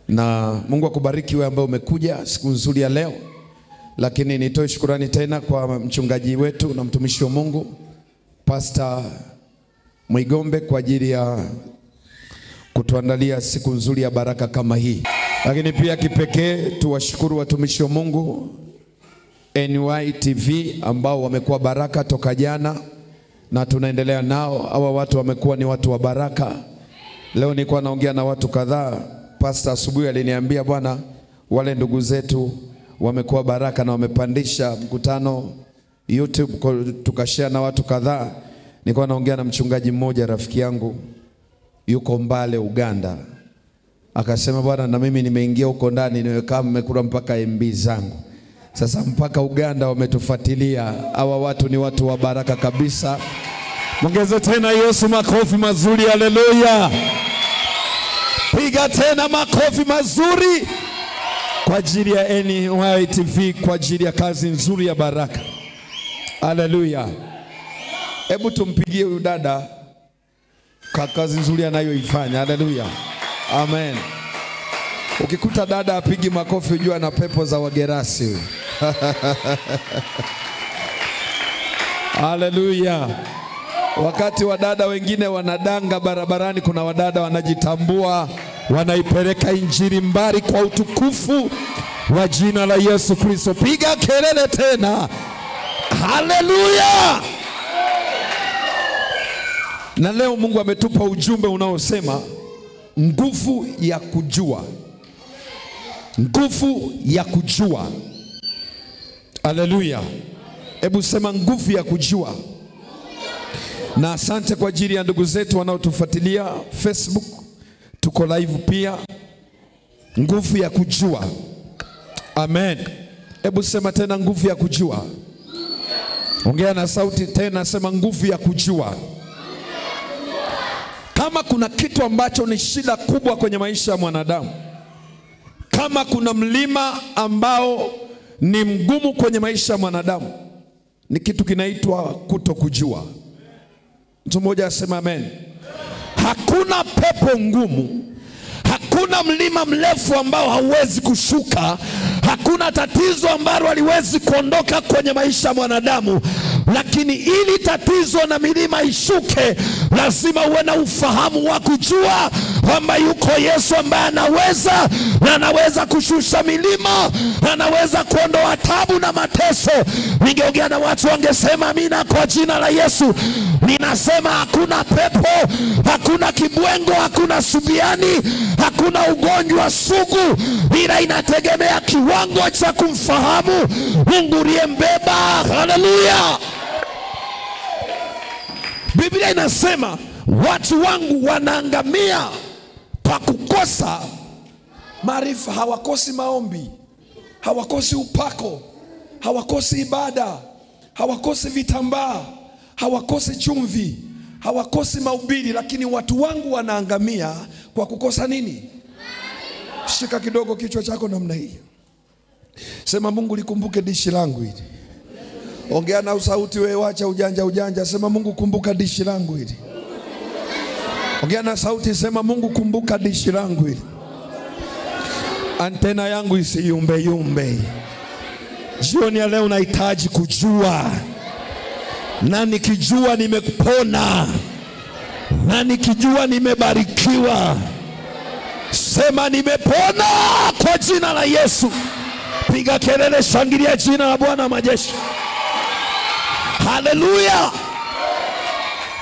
Na Mungu akubariki wewe ambaye umekuja siku nzuri ya leo. Lakini nitoe shukrani tena kwa mchungaji wetu na mtumishi wa Mungu Pastor Mwigombe kwa ajili ya kutuandalia siku nzuri ya baraka kama hii. Lakini pia kipekee tuwashukuru watumishi wa Mungu NY TV ambao wamekuwa baraka toka jana na tunaendelea nao. Hawa watu wamekuwa ni watu wa baraka. Leo nilikuwa naongea na watu kadhaa. Pastor asubuhi aliniambia bwana, wale ndugu zetu wamekuwa baraka na wamepandisha mkutano YouTube, tukashare na watu kadhaa. Nilikuwa naongea na mchungaji mmoja rafiki yangu yuko Mbale Uganda. Akasema bwana, na mimi nimeingia huko ndani nimekaa nimekula mpaka MB zangu. Sasa mpaka Uganda wametufuatilia. Hawa watu ni watu wa baraka kabisa. Mongeze tena Yesu makofi mazuri, haleluya. Piga tena makofi mazuri kwa ajili ya NY TV, kwa ajili ya kazi nzuri ya baraka. Haleluya. Hebu tumpigie huyu dada kwa kazi nzuri anayoifanya. Haleluya. Amen. Ukikuta dada apigi makofi ujua na pepo za Wagerasi. Haleluya. Wakati wadada wengine wanadanga barabarani, kuna wadada wanajitambua, wanaipeleka injili mbali kwa utukufu wa jina la Yesu Kristo. Piga kelele tena. Haleluya. Na leo Mungu ametupa ujumbe unaosema nguvu ya kujua. Nguvu ya kujua. Haleluya. Hebu sema nguvu ya kujua. Na asante kwa ajili ya ndugu zetu wanaotufuatilia Facebook, tuko live pia. Nguvu ya kujua. Amen. Hebu sema tena nguvu ya kujua. Ongea na sauti tena, sema nguvu ya kujua. Kama kuna kitu ambacho ni shida kubwa kwenye maisha ya mwanadamu, kama kuna mlima ambao ni mgumu kwenye maisha ya mwanadamu, ni kitu kinaitwa kutokujua. Mtu mmoja asema amen. Hakuna pepo ngumu, hakuna mlima mrefu ambao hauwezi kushuka, hakuna tatizo ambalo haliwezi kuondoka kwenye maisha ya mwanadamu. Lakini ili tatizo na milima ishuke, lazima uwe na ufahamu wa kujua kwamba yuko Yesu ambaye anaweza, na anaweza kushusha milima, na anaweza kuondoa tabu na mateso. Ningeongea na watu wangesema amina kwa jina la Yesu. Ninasema hakuna pepo, hakuna kibwengo, hakuna subiani, hakuna ugonjwa sugu, ila inategemea kiwango cha kumfahamu Mungu aliyembeba. Haleluya. Biblia inasema watu wangu wanaangamia kwa kukosa maarifa. Hawakosi maombi, hawakosi upako, hawakosi ibada, hawakosi vitambaa, hawakosi chumvi, hawakosi mahubiri, lakini watu wangu wanaangamia kwa kukosa nini? Shika kidogo kichwa chako namna hii. Sema Mungu likumbuke dishi langu hili. Ongea na sauti wewe, wacha ujanja. Sema Mungu kumbuka dishi langu hili. Ongea na sauti, sema Mungu kumbuka dishi langu hili. Antena yangu isiyumbe yumbe. Jioni ya leo nahitaji kujua. Na nikijua nimepona, na nikijua nimebarikiwa. Sema nimepona kwa jina la Yesu. Piga kelele, shangilia jina la Bwana majeshi. Haleluya.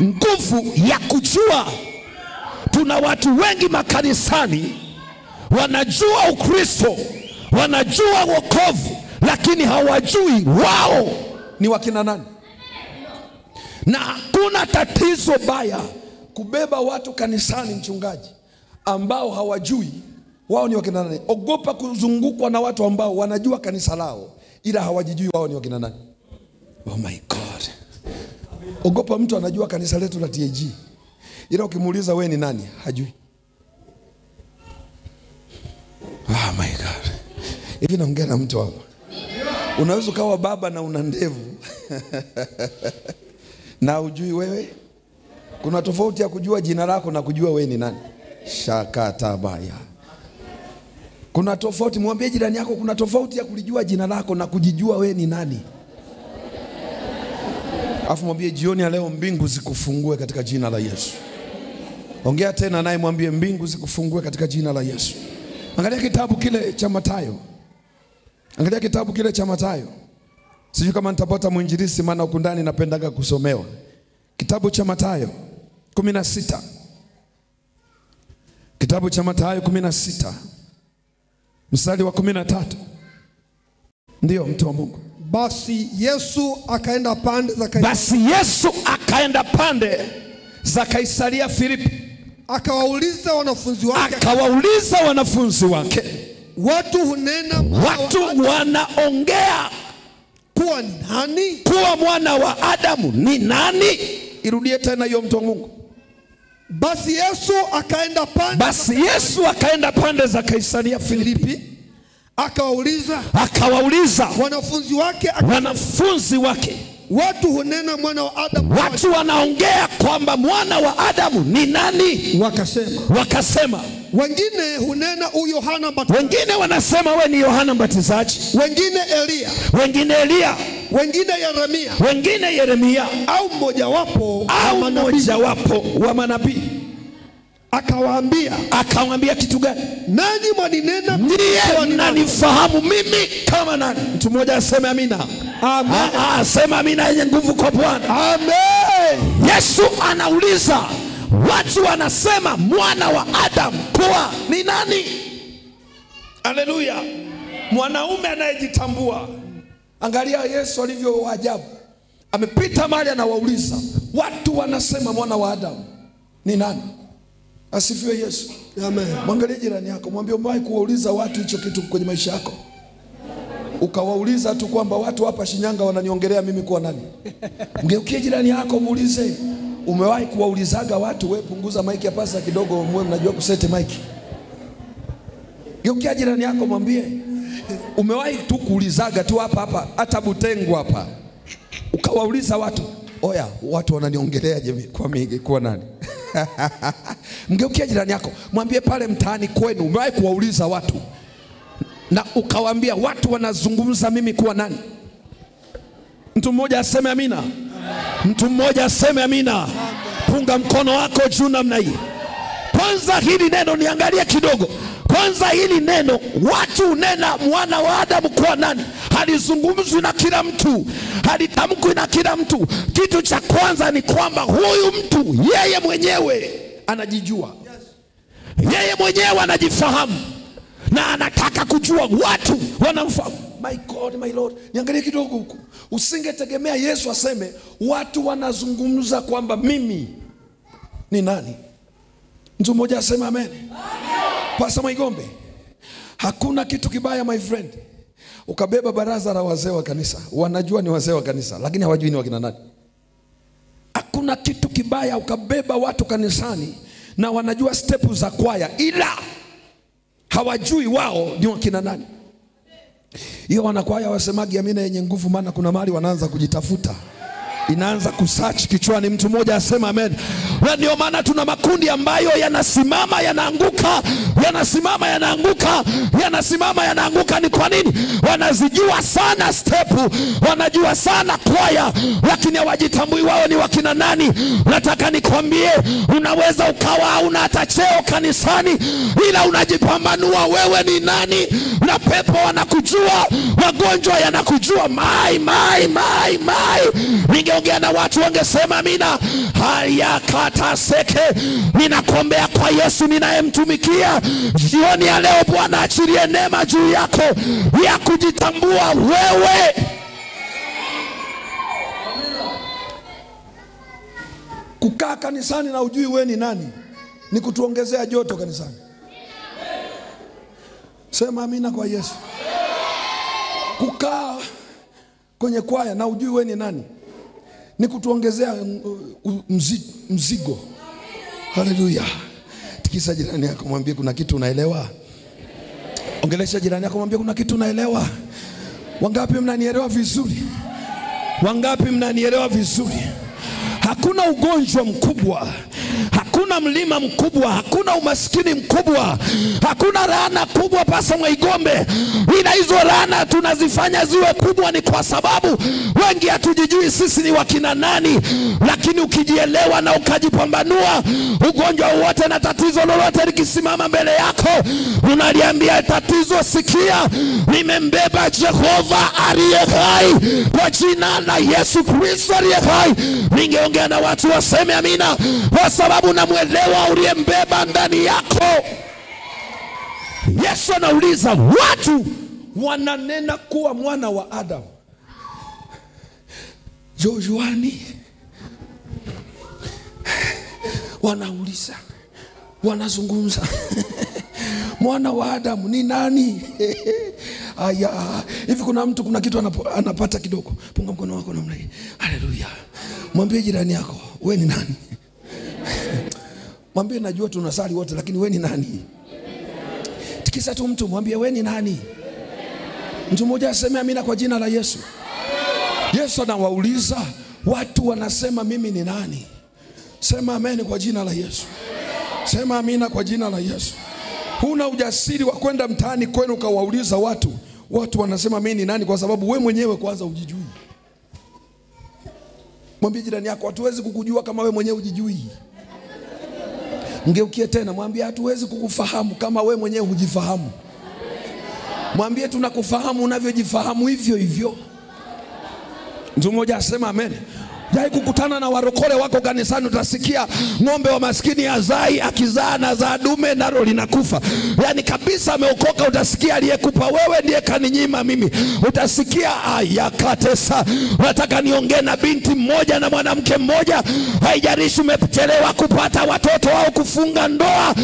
Nguvu ya kujua. Tuna watu wengi makanisani wanajua Ukristo, wanajua wokovu, lakini hawajui wao ni wakina nani. Na kuna tatizo baya kubeba watu kanisani, mchungaji, ambao hawajui wao ni wakina nani. Ogopa kuzungukwa na watu ambao wanajua kanisa lao ila hawajijui wao ni wakina nani. Oh my God. Ogopa mtu anajua kanisa letu la TAG ila ukimuuliza wewe ni nani hajui. Oh my God. Hivi naongea na mtu hapa. Unaweza ukawa baba na una ndevu na hujui wewe. Kuna tofauti ya kujua jina lako na kujua wewe ni nani. Shakata baya. Kuna tofauti, mwambie jirani yako kuna tofauti ya kulijua jina lako na kujijua we ni nani. Afu mwambie jioni ya leo mbingu zikufungue katika jina la Yesu. Ongea tena naye mwambie mbingu zikufungue katika jina la Yesu. Angalia kitabu kile cha Mathayo. Angalia kitabu kile cha Mathayo. Sijui kama nitapata mwinjilisi maana huko ndani napendaga kusomewa. Kitabu cha Mathayo 16. Kitabu cha Mathayo 16. Mstari wa 13. Ndio mtu wa Mungu. Basi Yesu akaenda pande za Kaisaria Filipi. Akawauliza wanafunzi wake. Watu wanaongea kuwa nani? Kuwa mwana wa Adamu ni nani? Irudie tena hiyo mtu wa Mungu. Basi Yesu akaenda pande za Kaisaria Filipi. Akawauliza wanafunzi wake. Watu hunena mwana wa Adamu. Watu wanaongea kwamba mwana wa Adamu ni nani? Wakasema. Wengine hunena Yohana Mbatizaji. Wengine wanasema we ni Yohana Mbatizaji. Wengine Elia. Wengine Yeremia. Au mmojawapo wa manabii. Akawaambia kitu gani? Nani mwaninena? Ndiye mnanifahamu mimi kama nani? Mtu mmoja aseme amina. Amen. Sema amina yenye nguvu kwa Bwana. Amen. Yesu anauliza, watu wanasema mwana wa Adamu kuwa ni nani? Haleluya. Mwanaume anayejitambua. Angalia Yesu alivyo ajabu. Amepita mahali anawauliza, watu wanasema mwana wa Adamu ni nani? Asifiwe Yesu. Amen. Mwangalie jirani yako, mwambie umewahi kuwauliza watu hicho kitu kwenye maisha yako? Ukawauliza tu kwamba watu hapa Shinyanga wananiongelea mimi kuwa nani? Mgeukie jirani yako muulize, umewahi kuwaulizaga watu? Wewe punguza maiki ya pasa kidogo, mwe mnajua kusete maiki. Geukia jirani yako mwambie, umewahi tu kuulizaga tu hapa hata Butengu hapa, ukawauliza watu, oya watu wananiongelea je kwa mimi kuwa nani? Mgeukia jirani yako mwambie, pale mtaani kwenu umewahi kuwauliza watu na ukawaambia watu wanazungumza mimi kuwa nani? Mtu mmoja aseme amina. Mtu mmoja aseme amina. Punga mkono wako juu namna hii. Kwanza hili neno niangalie kidogo. Kwanza hili neno watu nena mwana wa Adamu kuwa nani? Halizungumzwi na kila mtu, halitamkwi na kila mtu. Kitu cha kwanza ni kwamba huyu mtu yeye mwenyewe anajijua. Yeye mwenyewe anajifahamu na anataka kujua watu wanamfahamu. My God, my Lord. Niangalie kidogo huku. Usingetegemea Yesu aseme watu wanazungumza kwamba mimi ni nani. Mtu mmoja aseme amen. Pasa Mwigombe, hakuna kitu kibaya my friend ukabeba baraza la wazee wa kanisa. Wanajua ni wazee wa kanisa lakini hawajui ni wakina nani. Hakuna kitu kibaya ukabeba watu kanisani na wanajua stepu za kwaya ila hawajui wao ni wakina nani. Hiyo wanakwaya wasemagi amina yenye nguvu, maana kuna mahali wanaanza kujitafuta. Inaanza kusearch kichwani. Mtu mmoja asema amen. Na ndio maana tuna makundi ambayo yanasimama yanaanguka, yanasimama yanaanguka, yanasimama yanaanguka. Ni kwa nini? Wanazijua sana stepu, wanajua sana kwaya, lakini hawajitambui wao ni wakina nani. Nataka nikwambie, unaweza ukawa hauna hata cheo kanisani ila unajipambanua wewe ni nani, na pepo wanakujua, magonjwa yanakujua. Mai ningeongea na watu wangesema amina. Haya kata seke. Ninakuombea kwa Yesu ninayemtumikia jioni ya leo, Bwana achilie neema juu yako ya kujitambua wewe. Kukaa kanisani na ujui wewe ni nani ni kutuongezea joto kanisani. Sema amina kwa Yesu. Kukaa kwenye kwaya na ujui wewe ni nani ni kutuongezea mzigo. Haleluya. Tikisa jirani yako mwambie kuna kitu unaelewa. Ongelesha jirani yako mwambie kuna kitu unaelewa. Wangapi mnanielewa vizuri? Wangapi mnanielewa vizuri? Hakuna ugonjwa mkubwa Hakuna mlima mkubwa, hakuna umaskini mkubwa, hakuna laana kubwa Pastor Mwigombe. Ila hizo laana tunazifanya ziwe kubwa ni kwa sababu wengi hatujijui sisi ni wakina nani. Lakini ukijielewa na ukajipambanua, ugonjwa wote na tatizo lolote likisimama mbele yako, unaliambia tatizo, sikia, nimembeba Jehova aliye hai, kwa jina la Yesu Kristo aliye hai. Ningeongea na watu waseme amina, kwa sababu namuelewa uliyembeba ndani yako. Yesu anauliza, watu wananena kuwa mwana wa Adamu. Jojuani wanauliza, wanazungumza mwana wa Adamu ni nani? Aya, hivi kuna mtu, kuna kitu anapata kidogo, punga mkono wako namna hii. Haleluya. Mwambie jirani yako, wewe ni nani? Mwambie, najua tunasali wote, lakini wewe ni nani? Tikisa tu mtu, mwambie wewe ni nani? Mtu mmoja aseme amina kwa jina la Yesu. Yesu anawauliza watu, wanasema mimi ni nani? Sema amen kwa jina la Yesu. Sema amina kwa jina la Yesu. Huna ujasiri wa kwenda mtaani kwenu ukawauliza watu wanasema mimi ni nani, kwa sababu we mwenyewe kwanza hujijui. Mwambie jirani yako, hatuwezi kukujua kama we mwenyewe hujijui. Mgeukie tena, mwambie hatuwezi kukufahamu kama we mwenyewe hujifahamu. Mwambie tunakufahamu unavyojifahamu hivyo hivyo. Mtu mmoja asema amen. Jai kukutana na warokole wako kanisani, utasikia ng'ombe wa maskini azai, akizaa na za dume nalo linakufa. Yani kabisa ameokoka, utasikia aliyekupa wewe ndiye kaninyima mimi. Utasikia ayakatesa. Nataka niongee na binti mmoja na mwanamke mmoja, haijalishi umechelewa kupata watoto au kufunga ndoa,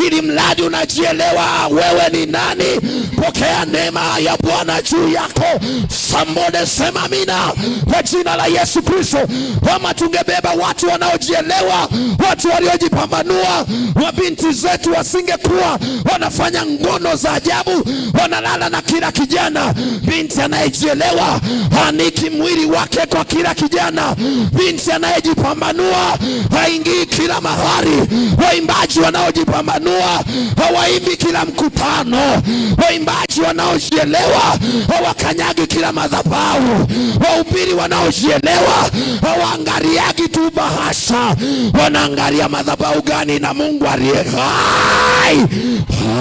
ili mradi unajielewa wewe ni nani, pokea neema ya Bwana juu yako. Somebody sema amina kwa jina la Yesu Kristo. Kama tungebeba watu wanaojielewa, watu waliojipambanua, mabinti zetu wasingekuwa wanafanya ngono za ajabu, wanalala na kila kijana. Binti anayejielewa haniki mwili wake kwa kila kijana. Binti anayejipambanua haingii kila mahali. Waimbaji wanaojipambanua hawaimbi kila mkutano. Waimbaji wanaojielewa hawakanyagi kila madhabahu. Wahubiri wanaojielewa hawaangaliagi tu bahasha, wanaangalia madhabahu gani na Mungu aliye hai.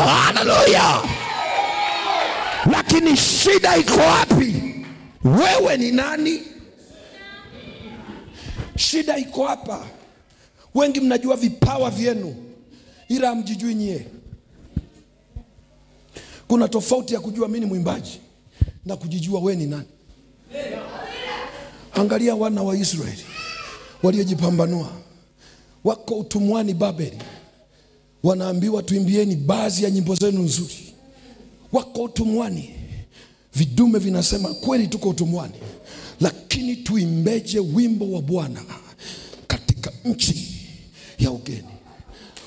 Haleluya. Lakini shida iko wapi? Wewe ni nani? Shida iko hapa. Wengi mnajua vipawa vyenu, ila mjijui nyie. Kuna tofauti ya kujua mimi ni mwimbaji na kujijua wewe ni nani. Angalia wana wa Israeli waliojipambanua, wako utumwani Babeli, wanaambiwa tuimbieni baadhi ya nyimbo zenu nzuri. Wako utumwani, vidume vinasema kweli tuko utumwani, lakini tuimbeje wimbo wa Bwana katika nchi ya ugeni.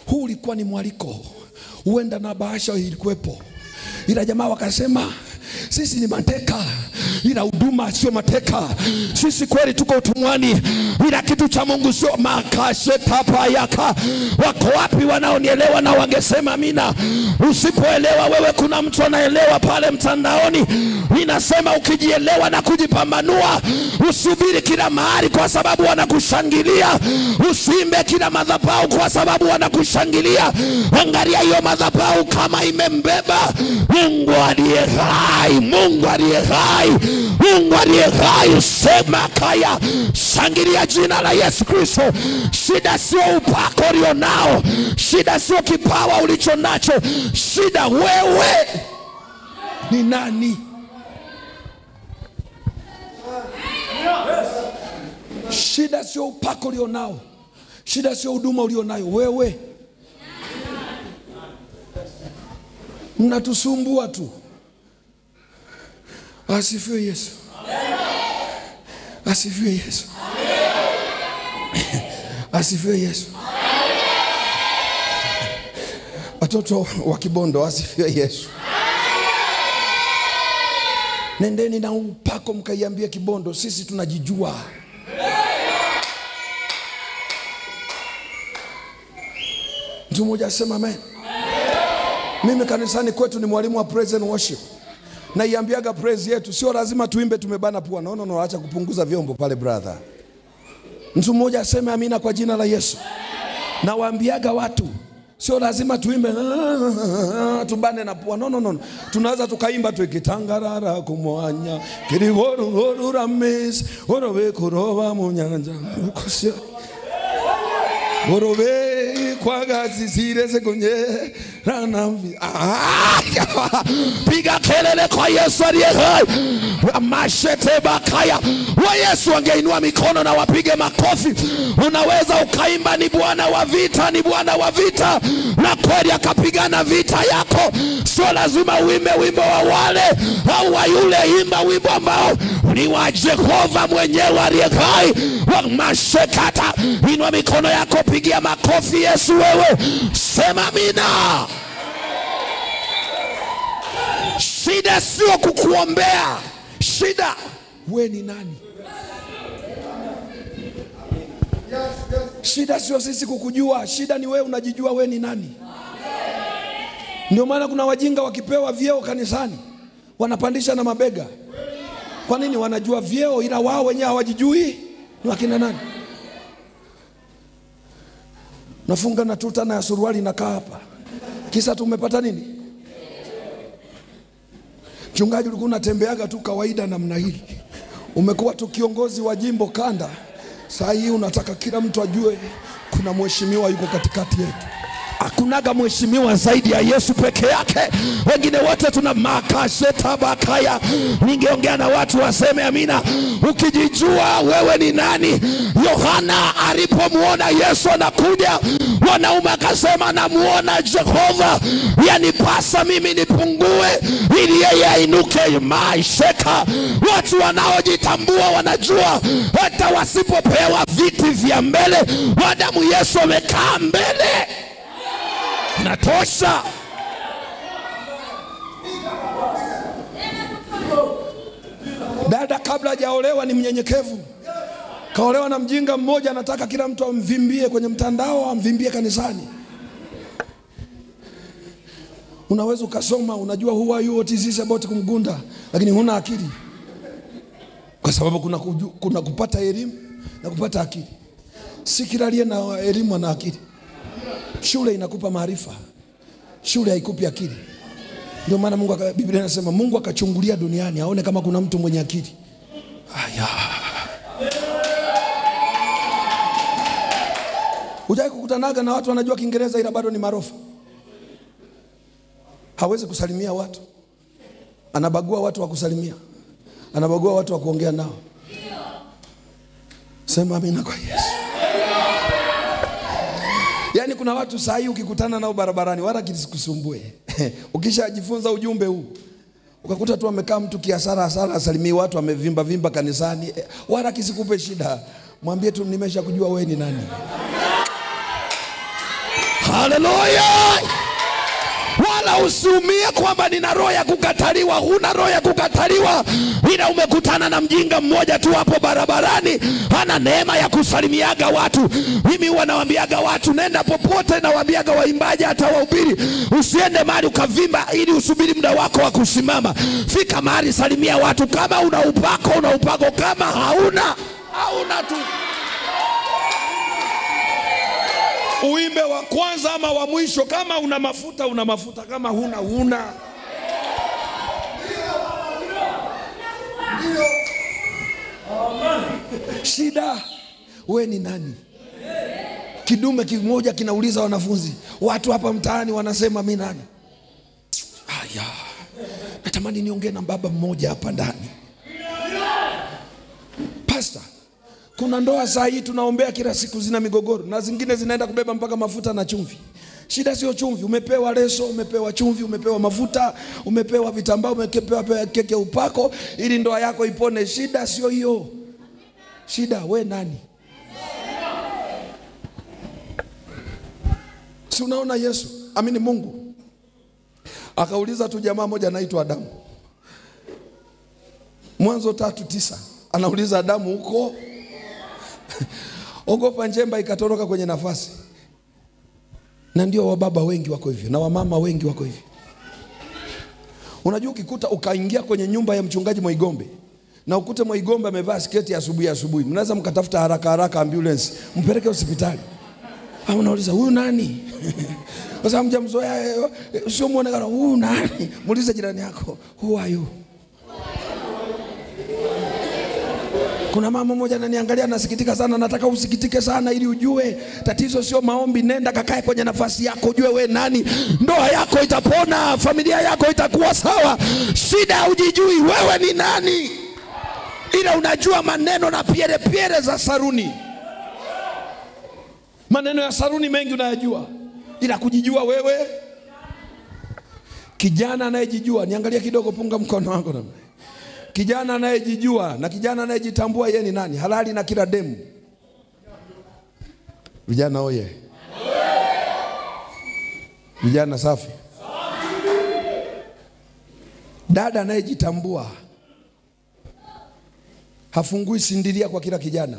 Huu ulikuwa ni mwaliko, huenda na bahasha ilikuwepo, ila jamaa wakasema sisi ni mateka, ila huduma sio mateka. Sisi kweli tuko utumwani, ila kitu cha Mungu sio makashetapa yaka. Wako wapi wanaonielewa na wangesema amina? Usipoelewa wewe, kuna mtu anaelewa pale mtandaoni. Ninasema ukijielewa na kujipambanua, usubiri kila mahali kwa sababu wanakushangilia. Usiimbe kila madhabahu kwa sababu wanakushangilia. Angalia hiyo madhabahu kama imembeba Mungu aliye hai. Mungu aliye hai. Mungu aliye hai. Sema kaya, shangilia jina la Yesu Kristo. Shida sio upako ulionao, shida sio kipawa ulicho nacho, shida wewe ni nani? Shida sio upako ulionao, shida sio huduma ulionayo, wewe. Mnatusumbua tu. Asifiwe Yesu. Asifiwe Yesu. Asifiwe Yesu. Watoto wa Kibondo, asifiwe Yesu. Nendeni na upako mkaiambia Kibondo, sisi tunajijua. Mtu mmoja asema amen. Mimi kanisani kwetu ni mwalimu wa praise and worship. Na iambiaga praise yetu sio lazima tuimbe tumebana pua. No, acha kupunguza vyombo pale brother. Mtu mmoja aseme amina kwa jina la Yesu. Na waambiaga watu sio lazima tuimbe tubane na pua. No. Tunaweza tukaimba tu ikitangarara kumwanya kiriworu rames orobe kuroba munyanja kusio orobe kwa gazi sireze kunye ranamvi. Piga kelele kwa Yesu aliye hai. Mashete bakaya. Wa Yesu angeinua mikono na wapige makofi. Unaweza ukaimba ni Bwana wa vita, ni Bwana wa vita, na kweli akapigana vita yako. Sio lazima uimbe wimbo wa wale au wa yule. Imba wimbo ambao ni wa Jehova mwenyewe aliye hai. Mashekata. Inua mikono yako, pigia makofi Yesu wewe. Sema amina. Shida sio kukuombea. Shida wewe ni nani? Shida sio sisi kukujua. Shida ni wewe unajijua wewe ni nani. Ndio maana kuna wajinga wakipewa vyeo kanisani wanapandisha na mabega. Kwa nini? Wanajua vyeo ila wao wenyewe hawajijui ni wakina nani. Nafunga na tuta na suruali nakaa hapa. Kisa tumepata nini? Mchungaji ulikuwa unatembeaga tu kawaida namna hii. Umekuwa tu kiongozi wa jimbo kanda. Saa hii unataka kila mtu ajue kuna mheshimiwa yuko katikati yetu. Hakunaga mheshimiwa zaidi ya Yesu peke yake. Wengine wote tuna makasheta bakaya. Ningeongea na watu waseme amina. Ukijijua wewe ni nani. Yohana alipomuona Yesu anakuja, wanaume akasema namuona Jehova, yanipasa mimi nipungue ili yeye ainuke. Maisheka. Watu wanaojitambua wanajua hata wasipopewa viti vya mbele, wadamu Yesu amekaa mbele. Natosha. Dada kabla hajaolewa ni mnyenyekevu. Kaolewa na mjinga mmoja, anataka kila mtu amvimbie kwenye mtandao, amvimbie kanisani. Unaweza ukasoma, unajua who are you, what is this about kumgunda, lakini huna akili. Kwa sababu kuna kupata elimu na kupata akili. Si kila aliye na elimu ana akili. Shule inakupa maarifa. Shule haikupi akili. Ndio maana Biblia inasema Mungu akachungulia duniani aone kama kuna mtu mwenye akili. Aya. Hujai kukutanaga na watu wanajua Kiingereza ila bado ni marofa. Hawezi kusalimia watu. Anabagua watu wa kusalimia. Anabagua watu wa kuongea nao. Sema amina kwa Yesu. Yaani kuna watu saa hii ukikutana nao barabarani wala kisikusumbue. Ukishajifunza ujumbe huu, ukakuta tu amekaa mtu kiasara asalimii watu, amevimba kanisani, wala kisikupe shida. Mwambie tu nimesha kujua wewe ni nani. Hallelujah. Wala usiumie kwamba nina roho ya kukataliwa. Huna roho ya kukataliwa, ila umekutana na mjinga mmoja tu hapo barabarani, hana neema ya kusalimiaga watu. Mimi wanawaambiaga watu, nenda popote, na waambiaga waimbaji hata wahubiri, usiende mahali ukavimba ili usubiri muda wako wa kusimama. Fika mahali, salimia watu. Kama una upako, kama hauna tu. Uimbe wa kwanza ama wa mwisho. Kama una mafuta, kama huna. Shida wewe ni nani? Kidume kimoja kinauliza wanafunzi, watu hapa mtaani wanasema mimi nani? Aya. Natamani niongee na baba mmoja hapa ndani. Pastor, kuna ndoa saa hii tunaombea kila siku zina migogoro, na zingine zinaenda kubeba mpaka mafuta na chumvi. Shida sio chumvi. Umepewa leso, umepewa chumvi, umepewa mafuta, umepewa vitambaa, umepewa keke upako ili ndoa yako ipone. Shida sio hiyo. Shida we nani? Si unaona Yesu, amini Mungu, akauliza tu jamaa moja anaitwa Adamu. Mwanzo 3:9 anauliza Adamu, huko ogopa njemba ikatoroka kwenye nafasi. Na ndio wababa wengi wako hivyo na wamama wengi wako hivyo. Unajua ukikuta ukaingia kwenye nyumba ya mchungaji Mwigombe na ukute Mwigombe amevaa sketi asubuhi, mnaweza mkatafuta haraka ambulance mpeleke hospitali. Au unauliza huyu nani? Kwa sababu mjamzoea, sio muonekano, huyu nani? Muulize jirani yako, who are you? Kuna mama mmoja ananiangalia nasikitika sana, nataka usikitike sana ili ujue tatizo sio maombi. Nenda kakae kwenye nafasi yako, ujue we nani. Ndoa yako itapona, familia yako itakuwa sawa. Shida hujijui wewe ni nani, ila unajua maneno na piere za saruni. Maneno ya saruni mengi unayajua, ila kujijua wewe. Kijana anayejijua, niangalia kidogo, punga mkono wako na kijana anayejijua na kijana anayejitambua yeye ni nani, halali na kila demu. Vijana oye. Vijana safi. Dada anayejitambua hafungui sindiria kwa kila kijana.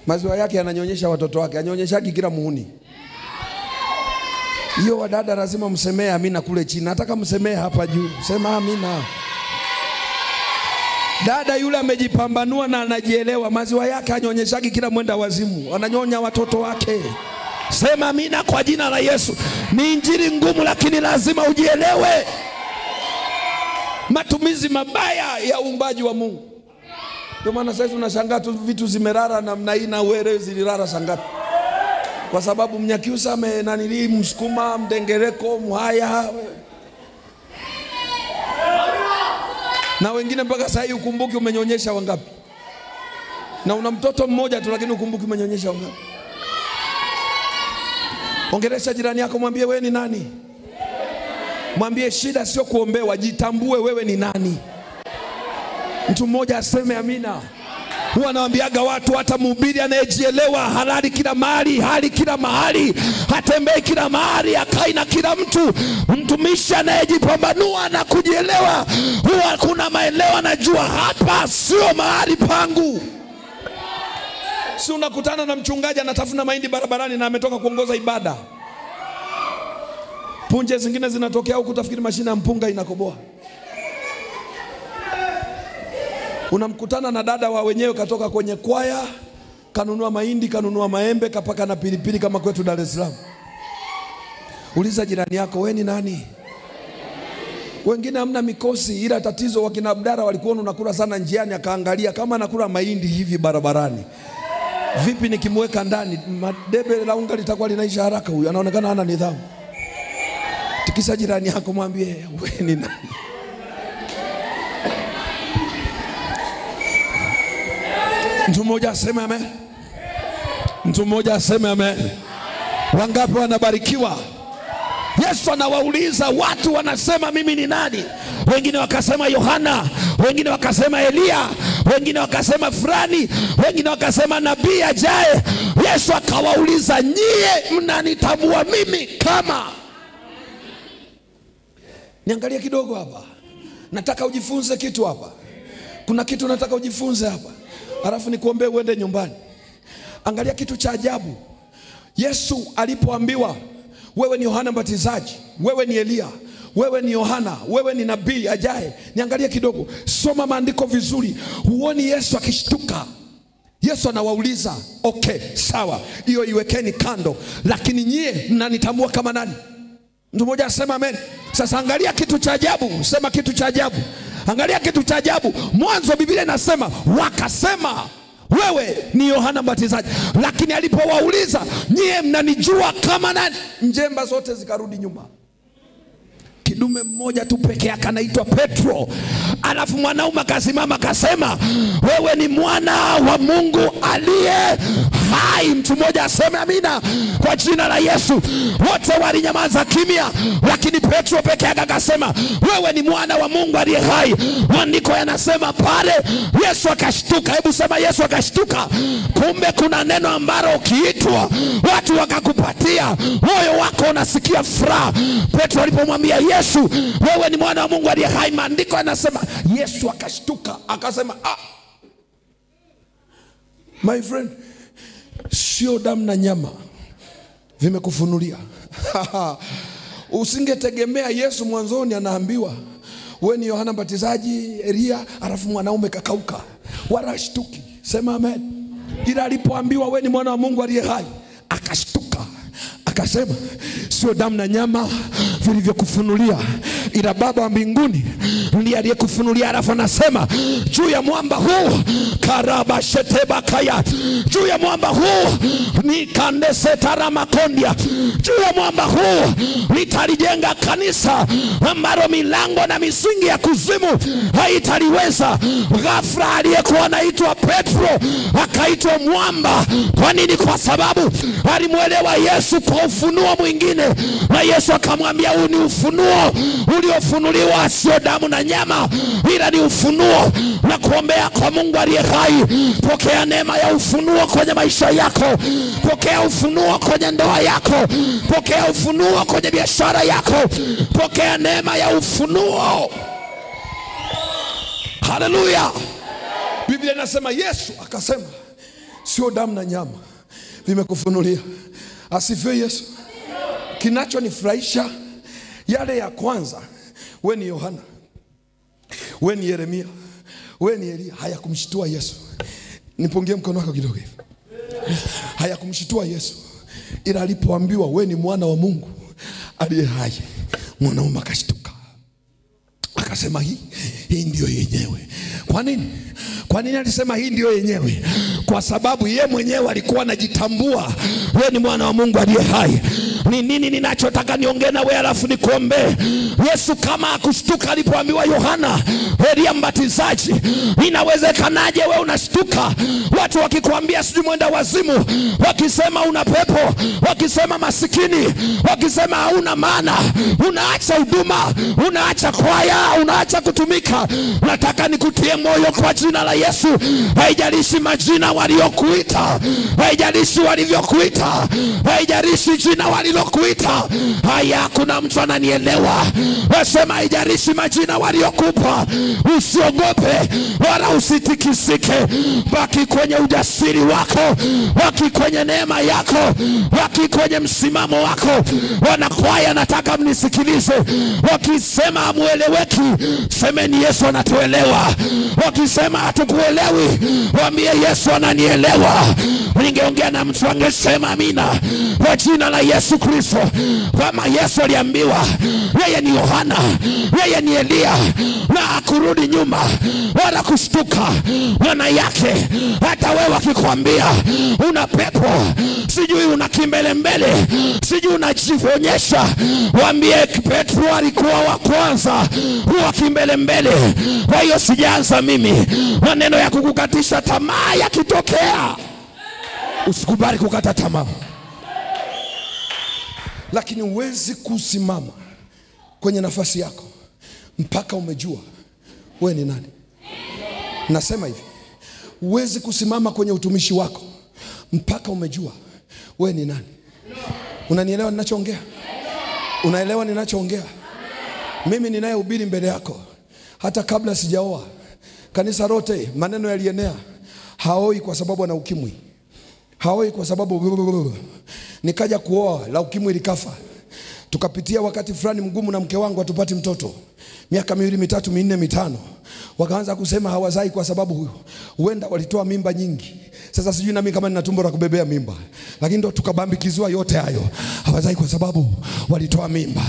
Maziwa yake ananyonyesha watoto wake, anyonyeshaki kila muhuni. Hiyo wadada lazima msemee amina kule chini. Nataka msemee hapa juu. Sema amina. Dada yule amejipambanua na anajielewa, maziwa yake anyonyeshaki kila mwenda wazimu, ananyonya watoto wake. Sema amina kwa jina la Yesu. Ni injili ngumu lakini lazima ujielewe. Matumizi mabaya ya uumbaji wa Mungu. Ndio maana sasa tunashangaa tu vitu zimerara namna hii na wewe zilirara sangapi. Kwa sababu Mnyakyusa amenanili Msukuma, Mdengereko, Mhaya. Na wengine mpaka sasa hivi ukumbuki umenyonyesha wangapi. Na una mtoto mmoja tu lakini ukumbuki umenyonyesha wangapi. Ongelesha jirani yako, mwambie wewe ni nani. Mwambie shida sio kuombewa, jitambue wewe ni nani. Mtu mmoja aseme amina. Huwa nawaambiaga watu, hata mhubiri anayejielewa halali kila mahali, hali kila mahali, hatembei kila mahali, akai na kila mtu. Mtumishi anayejipambanua na kujielewa, huwa kuna maeneo anajua hapa sio mahali pangu. Si unakutana na mchungaji anatafuna mahindi barabarani na ametoka kuongoza ibada. Punje zingine zinatokea huku utafikiri mashina ya mpunga inakoboa. Unamkutana na dada wa wenyewe katoka kwenye kwaya, kanunua mahindi, kanunua maembe, kapaka na pilipili kama kwetu Dar es Salaam. Uliza jirani yako, wewe ni nani? Wengine hamna mikosi, ila tatizo wakina Abdara walikuwa unakula sana njiani, akaangalia kama anakula mahindi hivi barabarani. Vipi nikimweka ndani, madebe la unga litakuwa linaisha haraka, huyu anaonekana hana nidhamu. Tikisa jirani yako, mwambie wewe ni nani? Mtu mmoja aseme amen. Mtu mmoja aseme amen. Wangapi wanabarikiwa? Yesu anawauliza watu, wanasema mimi ni nani? Wengine wakasema Yohana, wengine wakasema Elia, wengine wakasema fulani, wengine wakasema nabii ajaye. Yesu akawauliza, nyie mnanitambua mimi kama? Niangalie kidogo hapa. Nataka ujifunze kitu hapa. Kuna kitu nataka ujifunze hapa. Alafu nikuombee uende nyumbani. Angalia kitu cha ajabu. Yesu alipoambiwa wewe ni Yohana Mbatizaji, wewe ni Elia, wewe ni Yohana, wewe ni nabii ajaye. Niangalie kidogo. Soma maandiko vizuri. Huoni Yesu akishtuka. Yesu anawauliza, okay, sawa, hiyo iwekeni kando, lakini nyie mnanitambua kama nani? Mtu mmoja asema amen. Sasa angalia kitu cha ajabu. Sema kitu cha ajabu. Angalia kitu cha ajabu. Mwanzo Biblia inasema wakasema wewe ni Yohana Mbatizaji, lakini alipowauliza nyie mnanijua kama nani, njemba zote zikarudi nyuma. Kidume mmoja tu peke yake anaitwa Petro. Alafu mwanaume akasimama akasema wewe ni mwana wa Mungu aliye hai. Mtu mmoja aseme amina kwa jina la Yesu. Wote walinyamaza kimya, lakini Petro peke yake akasema wewe ni mwana wa Mungu aliye hai. Maandiko yanasema pale Yesu akashtuka. Hebu sema Yesu akashtuka. Kumbe kuna neno ambalo ukiitwa watu wakakupatia, moyo wako unasikia furaha. Petro alipomwambia Yesu wewe ni mwana wa Mungu aliye hai, maandiko yanasema Yesu akashtuka akasema my friend, sio damu na nyama vimekufunulia. Usingetegemea Yesu mwanzoni anaambiwa wewe ni Yohana Mbatizaji, Elia, alafu mwanaume kakauka. Wala shtuki. Sema amen. Ila alipoambiwa wewe ni mwana wa Mungu aliye hai, akashtuka. Akasema sio damu na nyama vilivyokufunulia, ila Baba wa mbinguni ndiye aliyekufunulia. Alafu anasema juu ya mwamba huu karaba sheteba kaya, juu ya mwamba huu ni kandese tarama kondia, juu ya mwamba huu nitalijenga kanisa ambalo milango na misingi ya kuzimu haitaliweza. Ghafla aliyekuwa anaitwa Petro akaitwa mwamba. Kwa nini? Kwa sababu alimuelewa Yesu kwa ufunuo mwingine, na Yesu akamwambia huu ni ufunuo uliofunuliwa, sio damu na nyama, ila ni ufunuo. Na kuombea kwa Mungu aliye hai, pokea neema ya ufunuo kwenye maisha yako, pokea ufunuo kwenye ndoa yako, pokea ufunuo kwenye biashara yako, pokea neema ya ufunuo. Haleluya. Biblia inasema Yesu akasema sio damu na nyama vimekufunulia. Asifiwe Yesu. Kinachonifurahisha yale ya kwanza, wewe ni Yohana, wewe ni Yeremia, wewe ni Elia, hayakumshtua Yesu. Nipungie mkono wako kidogo hivi. Hayakumshtua Yesu, ila alipoambiwa wewe ni mwana wa Mungu aliye hai, mwanaume akashtuka. Akasema hii ndio yenyewe. Kwa nini? Kwa nini alisema hii ndio yenyewe? Kwa sababu yeye mwenyewe alikuwa anajitambua wewe ni mwana wa Mungu aliye hai. Ni nini ninachotaka niongee na wewe alafu nikuombe? Yesu kama akushtuka alipoambiwa Yohana, Elia Mbatizaji, inawezekanaje wewe unashtuka? Watu wakikwambia sijui mwenda wazimu, wakisema una pepo, wakisema masikini, wakisema hauna maana, unaacha huduma, unaacha kwaya, unaacha kutumika. Nataka nikutie moyo kwa jina la Yesu. Haijalishi majina waliokuita, haijalishi walivyokuita, haijalishi jina walilokuita. Haya, kuna mtu ananielewa? Wasema haijalishi majina waliokupa, usiogope wala usitikisike. Baki kwenye ujasiri wako, baki kwenye neema yako, baki kwenye msimamo wako. Wanakwaya, nataka mnisikilize. Wakisema hamueleweki, semeni Yesu anatuelewa. Wakisema hatukuelewi, waambie Yesu ananielewa. Ningeongea na mtu angesema amina kwa jina la Yesu Kristo. Kama Yesu aliambiwa yeye ni Yohana, yeye ni Elia, na akurudi nyuma wala kushtuka. Maana yake hata wewe wakikwambia una pepo, sijui una kimbelembele, sijui unajionyesha, waambie Petro alikuwa wa kwanza huwa kimbelembele. Kwa hiyo sijaanza mimi. Maneno ya kukukatisha tamaa yakitokea, usikubali kukata tamaa. Lakini huwezi kusimama kwenye nafasi yako mpaka umejua wewe ni nani. Nasema hivi, huwezi kusimama kwenye utumishi wako mpaka umejua wewe ni nani. Unanielewa ninachoongea? Unaelewa ninachoongea? Mimi ninayehubiri mbele yako, hata kabla sijaoa, kanisa lote maneno yalienea. Haoi kwa sababu ana ukimwi, haoi kwa sababu nikaja kuoa la ukimwi likafa. Tukapitia wakati fulani mgumu na mke wangu, hatupati mtoto. Miaka 2, 3, 4, 5. Wakaanza kusema hawazai kwa sababu huenda walitoa mimba nyingi. Sasa sijui na mimi kama nina tumbo la kubebea mimba. Lakini ndo tukabambikizwa yote hayo. Hawazai kwa sababu walitoa mimba.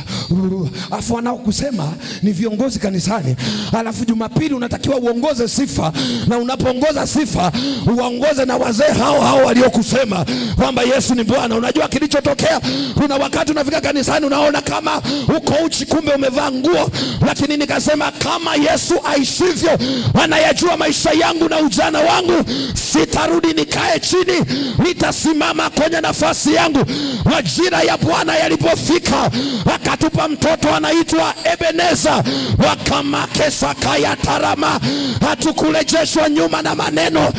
Afu wanao kusema ni viongozi kanisani. Alafu Jumapili unatakiwa uongoze sifa, na unapoongoza sifa uongoze na wazee hao waliokusema kwamba Yesu ni Bwana. Unajua kilichotokea? Kuna wakati unafika kanisani unaona kama uko uchi, kumbe umevaa nguo. Lakini nikasema kama Yesu aishivyo, anayajua maisha yangu na ujana wangu, sitarudi nikae chini, nitasimama kwenye nafasi yangu. Majira ya Bwana yalipofika, akatupa mtoto anaitwa Ebeneza. Wakamakesa kaya tarama. Hatukurejeshwa nyuma na maneno,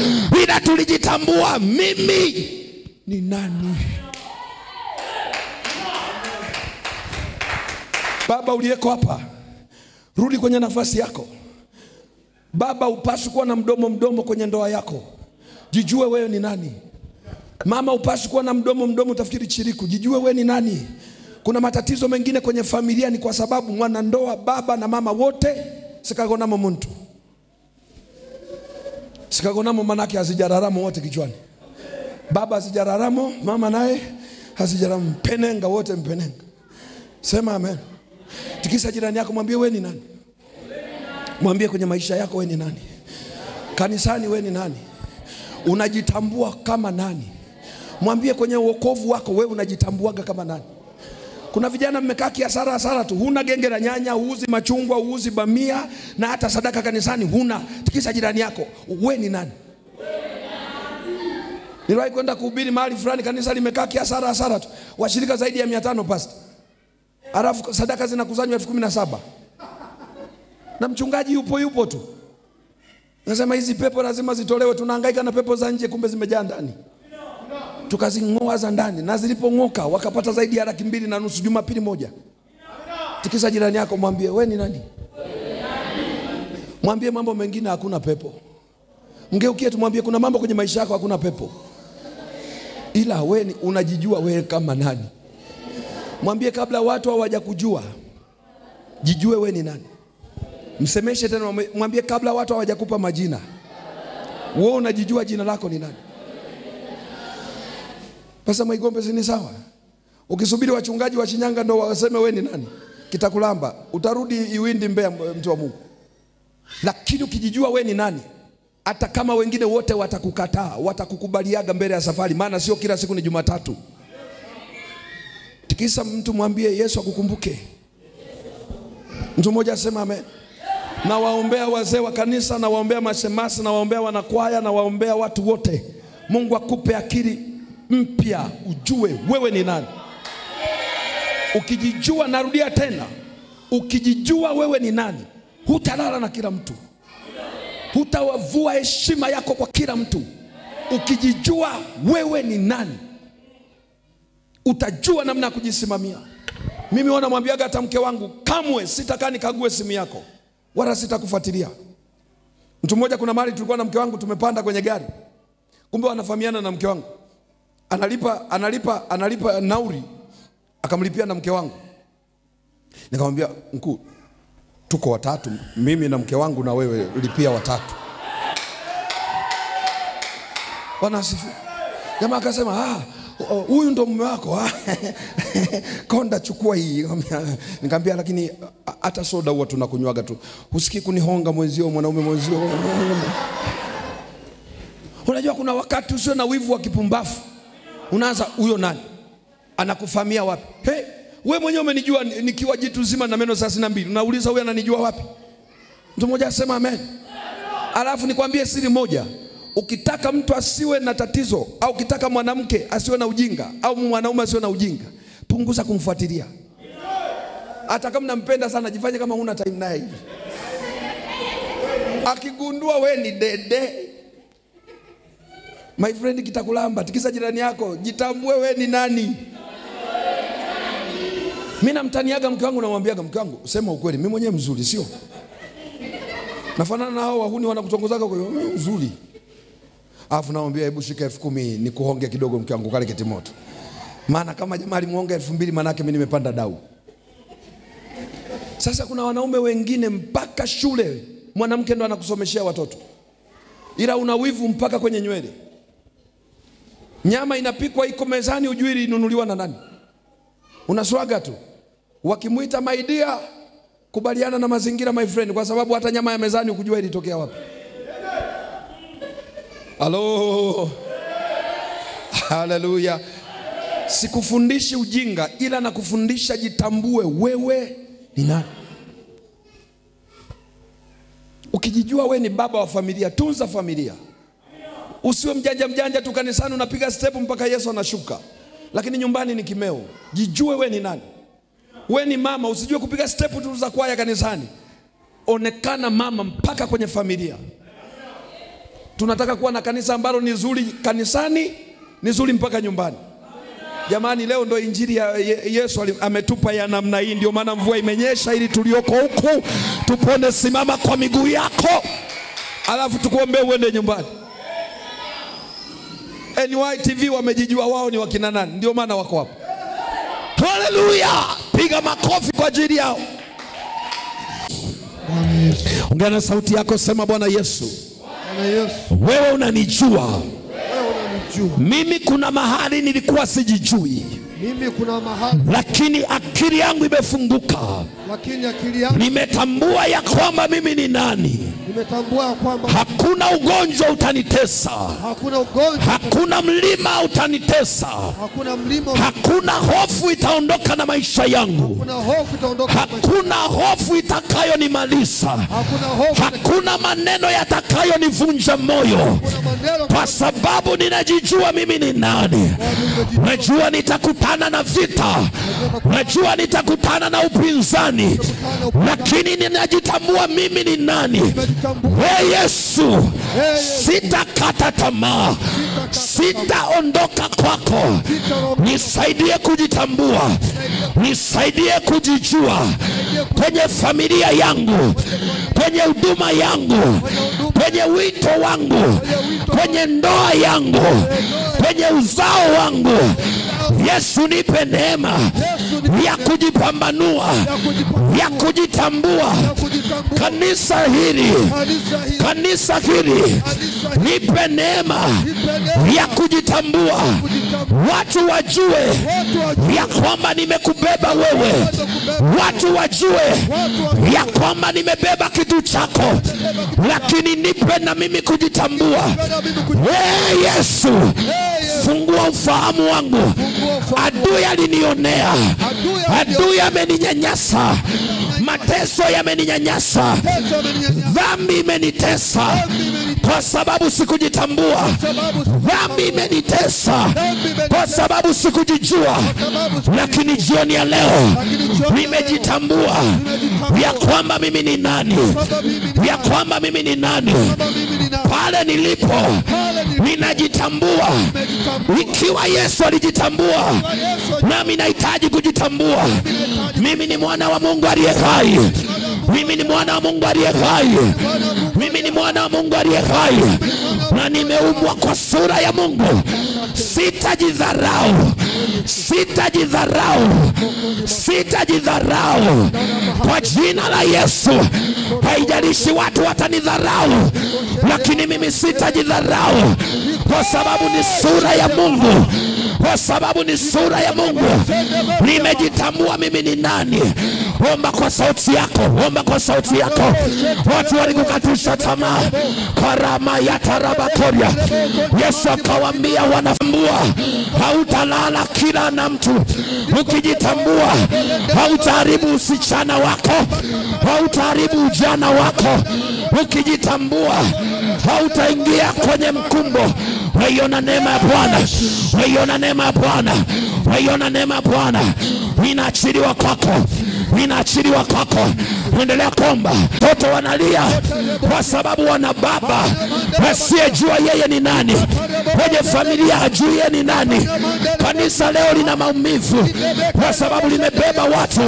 ila tulijitambua mimi ni nani. Baba uliyeko hapa, rudi kwenye nafasi yako. Baba, upaswi kuwa na mdomo kwenye ndoa yako. Jijue wewe ni nani. Mama upasi kuwa na mdomo utafikiri chiriku. Jijue we ni nani. Kuna matatizo mengine kwenye familia ni kwa sababu mwanandoa baba na mama wote sikagonamo muntu. Sikagonamo manake hazijararamo wote kichwani. Baba hazijararamo, mama naye hazijararamo. Mpenenga wote mpenenga. Sema amen. Tikisa jirani yako mwambie we ni nani. Mwambie kwenye maisha yako we ni nani. Kanisani we ni nani. Unajitambua kama nani. Mwambie kwenye wokovu wako we unajitambuaga kama nani. Kuna vijana mmekaa kiasara tu. Huna genge la nyanya, huuzi machungwa, huuzi bamia, na hata sadaka kanisani huna. Tikisa jirani yako, we ni nani. Niliwahi kwenda kuhubiri mahali fulani, kanisa limekaa kiasara tu. Washirika zaidi ya 500 pastor. Alafu sadaka zinakusanywa 17,000. Na mchungaji yupo tu. Nasema hizi pepo lazima zitolewe, tunahangaika na pepo za nje kumbe zimejaa ndani. Tukazingoa za ndani, na zilipong'oka wakapata zaidi ya 2,500 Jumapili moja. Tikisa jirani yako mwambie we ni nani. Mwambie mambo mengine hakuna pepo. Mgeukie tumwambie kuna mambo kwenye maisha yako hakuna pepo. Ila we ni unajijua we kama nani. Mwambie kabla watu hawajakujua, jijue we ni nani. Msemeshe tena mwambie kabla watu hawajakupa majina, wewe unajijua jina lako ni nani. Pasa Mwaigombe si ni sawa. Ukisubiri wachungaji wa Shinyanga ndo waseme we ni nani, kitakulamba. Utarudi Iwindi Mbeya mtu wa Mungu. Lakini ukijijua we ni nani, hata kama wengine wote watakukataa, watakukubaliaga mbele ya safari, maana sio kila siku ni Jumatatu. Tikisa mtu mwambie Yesu akukumbuke. Mtu mmoja asema amen. Na waombea wazee wa kanisa, na waombea mashemasi, na waombea wanakwaya, na waombea watu wote. Mungu akupe akili mpya, ujue wewe ni nani. Ukijijua, narudia tena, ukijijua wewe ni nani, hutalala na kila mtu. Hutawavua heshima yako kwa kila mtu. Ukijijua wewe ni nani, utajua namna ya kujisimamia. Mimi wanamwambiaga hata mke wangu, kamwe sitakaa nikague simu yako, wala sitakufuatilia. Mtu mmoja kuna mahali tulikuwa na mke wangu tumepanda kwenye gari. Kumbe wanafahamiana na mke wangu. Analipa nauri, akamlipia na mke wangu. Nikamwambia mkuu, tuko watatu, mimi na mke wangu na wewe, lipia watatu. Wanasifu. Jamaa akasema, huyu ndo mume wako. Konda chukua hii. Nikamwambia lakini hata soda huwa tunakunywaga tu. Usikii kunihonga mwenzio, mwanaume mwenzio. Unajua kuna wakati usio na wivu wa kipumbafu. Unaanza huyo nani? Anakufahamia wapi? Hey, wewe mwenyewe umenijua nikiwa jitu zima na meno 32. Unauliza huyu ananijua wapi? Mtu mmoja asema amen. Alafu nikwambie siri moja. Ukitaka mtu asiwe na tatizo, au ukitaka mwanamke asiwe na ujinga, au mwanaume asiwe na ujinga, punguza kumfuatilia. Hata kama unampenda sana, jifanye kama huna time naye hivi. Akigundua we ni dede, my friend, kitakulamba. Tikisa jirani yako, jitambue we ni nani. Mimi namtaniaga mke wangu, namwambiaga mke wangu, sema ukweli, mimi mwenyewe mzuri sio? Nafanana na hao wahuni wanakutongozaga kwa uzuri. Alafu naambia hebu shika 10,000 nikuhonge kidogo mke wangu kale kitimoto. Maana kama jamaa alimuonga 2,000 maana yake mimi nimepanda dau. Sasa kuna wanaume wengine mpaka shule mwanamke ndo anakusomeshia watoto. Ila una wivu mpaka kwenye nywele. Nyama inapikwa iko mezani, ujui inunuliwa na nani. Unaswaga tu. Wakimuita my dear, kubaliana na mazingira my friend, kwa sababu hata nyama ya mezani ukujua ilitokea wapi. Halo. Haleluya. Sikufundishi ujinga, ila nakufundisha jitambue wewe ni nani. Ukijijua wewe ni baba wa familia, tunza familia. Usiwe mjanja tu kanisani unapiga step mpaka Yesu anashuka, lakini nyumbani ni kimeo. Jijue wewe ni nani. Wewe ni mama, usijue kupiga step tu za kwaya kanisani. Onekana mama mpaka kwenye familia. Tunataka kuwa na kanisa ambalo ni zuri kanisani, ni zuri mpaka nyumbani. Jamani, leo ndo injili ya Yesu ametupa ya namna hii. Ndio maana mvua imenyesha ili tulioko huku tupone. Simama kwa miguu yako, alafu tukuombe uende nyumbani. NY TV wamejijua wao ni wakina nani, ndio maana wako hapo. Haleluya! Piga makofi kwa ajili yao. Ongea na sauti yako, sema Bwana Yesu, wewe unanijua. Mimi kuna mahali nilikuwa sijijui. Lakini akili yangu imefunguka. Nimetambua ya kwamba mimi ni nani. Hakuna ugonjwa utanitesa. Hakuna mlima utanitesa. Hakuna hofu itaondoka na maisha yangu. Hakuna hofu itakayonimaliza. Hakuna maneno yatakayonivunja moyo, kwa sababu ninajijua mimi ni nani. Najua nitakutana na vita, najua nitakutana na upinzani, lakini ninajitambua mimi ni nani. Yesu, sitakata tamaa, sitaondoka kwako. Nisaidie kujitambua, nisaidie kujijua kwenye familia yangu, kwenye huduma yangu, kwenye wito wangu, kwenye ndoa yangu, kwenye uzao wangu. Yesu, nipe neema ya kujipambanua, ya kujitambua. Kanisa hili nipe neema ya kujitambua. Watu wajue ya kwamba nimekubeba wewe. Watu wajue ya kwamba nimebeba kitu chako. Lakini nipe na mimi kujitambua. Yesu, fungua ufahamu wangu. Adui alinionea, adui ameninyanyasa, mateso yameninyanyasa, dhambi imenitesa kwa sababu sikujitambua. Dhambi imenitesa kwa sababu sikujijua. Lakini jioni ya leo nimejitambua ya kwamba mimi ni nani, ya kwamba mimi ni nani. Pale nilipo ninajitambua. Ikiwa Yesu alijitambua, nami nahitaji kujitambua. Mimi ni mwana wa Mungu aliye hai. Mimi ni mwana wa Mungu aliye hai. Mimi ni mwana wa Mungu aliye hai, na nimeumbwa kwa sura ya Mungu. Sitajidharau, sitajidharau, sitajidharau kwa jina la Yesu. Haijalishi watu watanidharau, lakini mimi sitajidharau, kwa sababu ni sura ya Mungu. Kwa sababu ni sura ya Mungu. Nimejitambua mimi ni nani. Omba kwa sauti yako, omba kwa sauti yako. Watu walikukatisha tamaa, karama ya tarabakoria. Yesu akawaambia wanafambua, hautalala kila na mtu. Ukijitambua, hautaharibu usichana wako, hautaharibu ujana wako. Ukijitambua, hautaingia kwenye mkumbo. Waiona neema ya Bwana, waiona neema ya Bwana, waiona neema ya Bwana. Ninaachiliwa kwako, ninaachiliwa kwako. Endelea kuomba. Watoto wanalia kwa sababu wana baba asiyejua yeye ni nani. Kwenye familia hajui yeye ni nani. Kanisa leo lina maumivu kwa sababu limebeba watu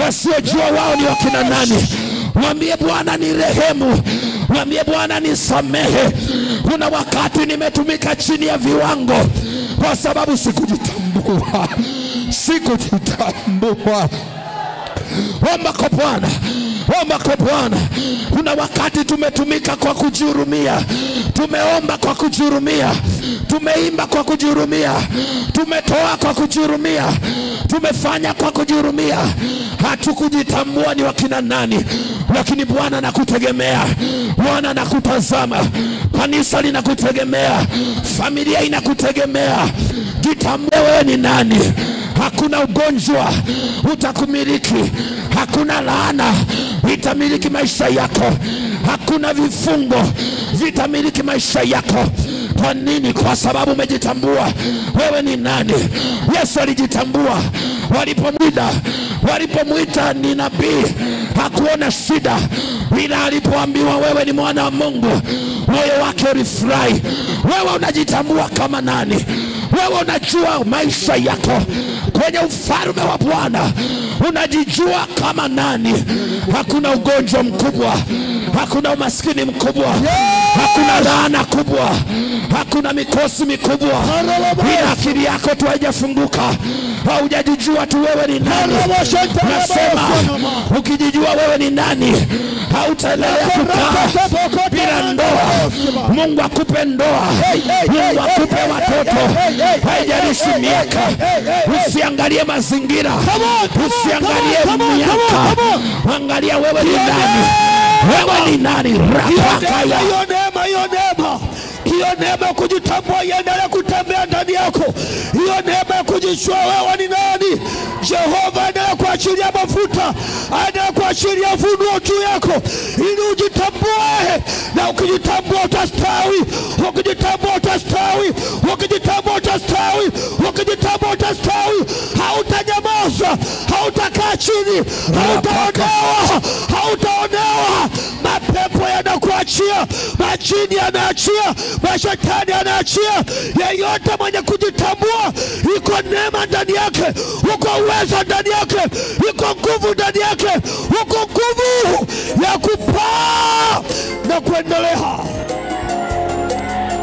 wasiojua wao ni wakina nani. Mwambie Bwana ni rehemu, mwambie Bwana ni samehe. Kuna wakati nimetumika chini ya viwango kwa sababu sikujitambua, sikujitambua. Omba kwa Bwana, omba kwa Bwana. Kuna wakati tumetumika kwa kujihurumia, tumeomba kwa kujihurumia, tumeimba kwa kujihurumia, tumetoa kwa kujihurumia, tumefanya kwa kujihurumia. Hatukujitambua ni wakina nani. Lakini Bwana anakutegemea, Bwana anakutazama, kanisa linakutegemea, familia inakutegemea. Jitambue wewe ni nani. Hakuna ugonjwa utakumiliki, hakuna laana itamiliki maisha yako, hakuna vifungo vitamiliki maisha yako. Kwa nini? Kwa sababu umejitambua wewe ni nani. Yesu alijitambua. Walipomwita ni nabii, hakuona shida. Bila alipoambiwa wewe ni mwana wa Mungu, moyo wake ulifurahi. Wewe unajitambua kama nani? Wewe unajua maisha yako kwenye ufalme wa Bwana, unajijua kama nani. Hakuna ugonjwa mkubwa, hakuna umaskini mkubwa, hakuna laana kubwa, hakuna mikosi mikubwa. Bila akili yako tu haijafunguka, haujajijua tu wewe ni nani. Nasema ukijijua wewe ni nani, hautaendelea kukaa bila ndoa. Mungu akupe ndoa, Mungu akupe watoto, haijalishi miaka. Usiangalie mazingira, usiangalie miaka, angalia wewe ni nani. Wewe ni nani? Hiyo neema kujitambua iendelee kutembea ndani yako. Hiyo neema ya kujijua wewe ni nani. Jehova endelea kuachilia mafuta, endelea kuachilia ufunuo juu yako ili ujitambue. Na ukijitambua utastawi, ukijitambua utastawi, ukijitambua utastawi, ukijitambua utastawi. Hautanyamaza, hautakaa chini, hautaonewa, hautaonewa. Mapepo yanakuachia, majini yanaachia, mashetani yanaachia. Yeyote mwenye kujitambua, iko neema ndani yake, uko uwezo ndani yake, iko nguvu ndani yake, uko nguvu ya kupaa na kuendelea.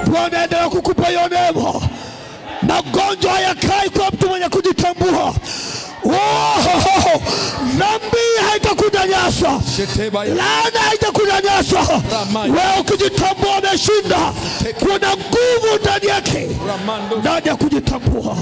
Bwana endelea kukupa hiyo neema. Magonjwa hayakai kwa mtu mwenye kujitambua. Dhambi haitakunyanyasa, laana haitakunyanyasa. Wewe ukijitambua umeshinda. Kuna nguvu ndani yake, ndani ya kujitambua.